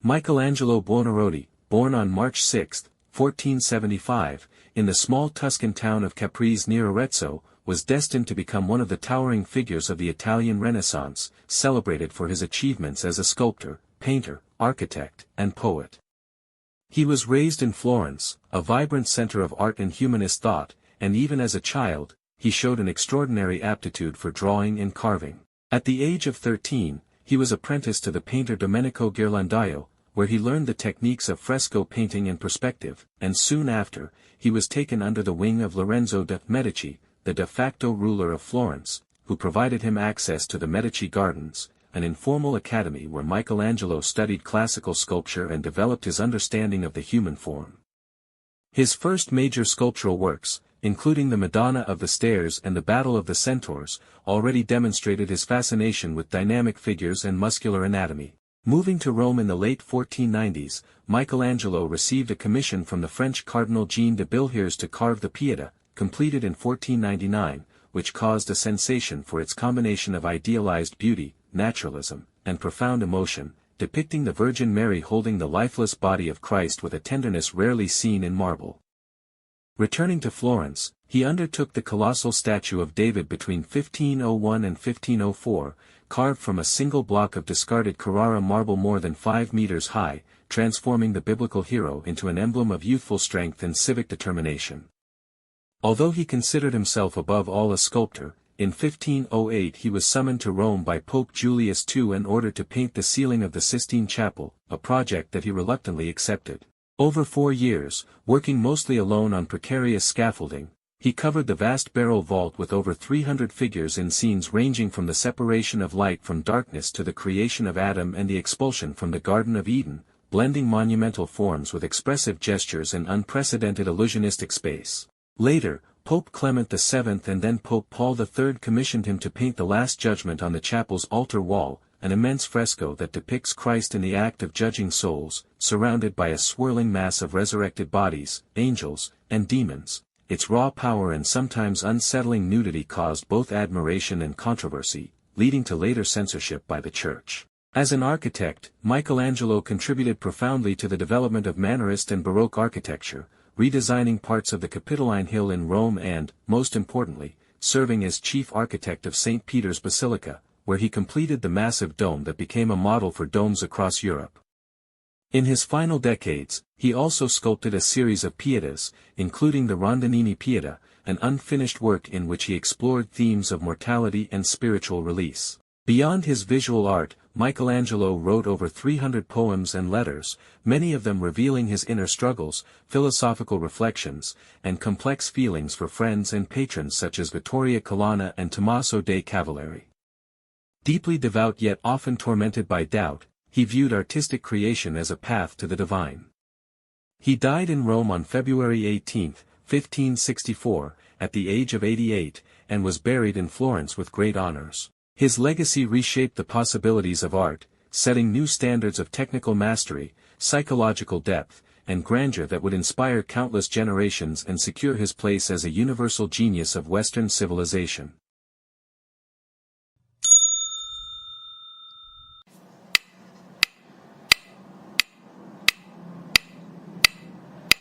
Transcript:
Michelangelo Buonarroti, born on March 6, 1475, in the small Tuscan town of Caprese near Arezzo, was destined to become one of the towering figures of the Italian Renaissance, celebrated for his achievements as a sculptor, painter, architect, and poet. He was raised in Florence, a vibrant center of art and humanist thought, and even as a child, he showed an extraordinary aptitude for drawing and carving. At the age of 13, he was apprenticed to the painter Domenico Ghirlandaio, where he learned the techniques of fresco painting and perspective, and soon after, he was taken under the wing of Lorenzo de' Medici, the de facto ruler of Florence, who provided him access to the Medici Gardens, an informal academy where Michelangelo studied classical sculpture and developed his understanding of the human form. His first major sculptural works, including the Madonna of the Stairs and the Battle of the Centaurs, already demonstrated his fascination with dynamic figures and muscular anatomy. Moving to Rome in the late 1490s, Michelangelo received a commission from the French Cardinal Jean de Bilhiers to carve the Pietà, completed in 1499, which caused a sensation for its combination of idealized beauty, naturalism, and profound emotion, depicting the Virgin Mary holding the lifeless body of Christ with a tenderness rarely seen in marble. Returning to Florence, he undertook the colossal statue of David between 1501 and 1504, carved from a single block of discarded Carrara marble more than 5 meters high, transforming the biblical hero into an emblem of youthful strength and civic determination. Although he considered himself above all a sculptor, in 1508 he was summoned to Rome by Pope Julius II in order to paint the ceiling of the Sistine Chapel, a project that he reluctantly accepted. Over 4 years, working mostly alone on precarious scaffolding, he covered the vast barrel vault with over 300 figures in scenes ranging from the separation of light from darkness to the creation of Adam and the expulsion from the Garden of Eden, blending monumental forms with expressive gestures and unprecedented illusionistic space. Later, Pope Clement VII and then Pope Paul III commissioned him to paint the Last Judgment on the chapel's altar wall, an immense fresco that depicts Christ in the act of judging souls, surrounded by a swirling mass of resurrected bodies, angels, and demons. Its raw power and sometimes unsettling nudity caused both admiration and controversy, leading to later censorship by the Church. As an architect, Michelangelo contributed profoundly to the development of Mannerist and Baroque architecture, redesigning parts of the Capitoline Hill in Rome and, most importantly, serving as chief architect of St. Peter's Basilica, where he completed the massive dome that became a model for domes across Europe. In his final decades, he also sculpted a series of Pietas, including the Rondinini Pietà, an unfinished work in which he explored themes of mortality and spiritual release. Beyond his visual art, Michelangelo wrote over 300 poems and letters, many of them revealing his inner struggles, philosophical reflections, and complex feelings for friends and patrons such as Vittoria Colonna and Tommaso dei Cavalieri. Deeply devout yet often tormented by doubt, he viewed artistic creation as a path to the divine. He died in Rome on February 18, 1564, at the age of 88, and was buried in Florence with great honors. His legacy reshaped the possibilities of art, setting new standards of technical mastery, psychological depth, and grandeur that would inspire countless generations and secure his place as a universal genius of Western civilization.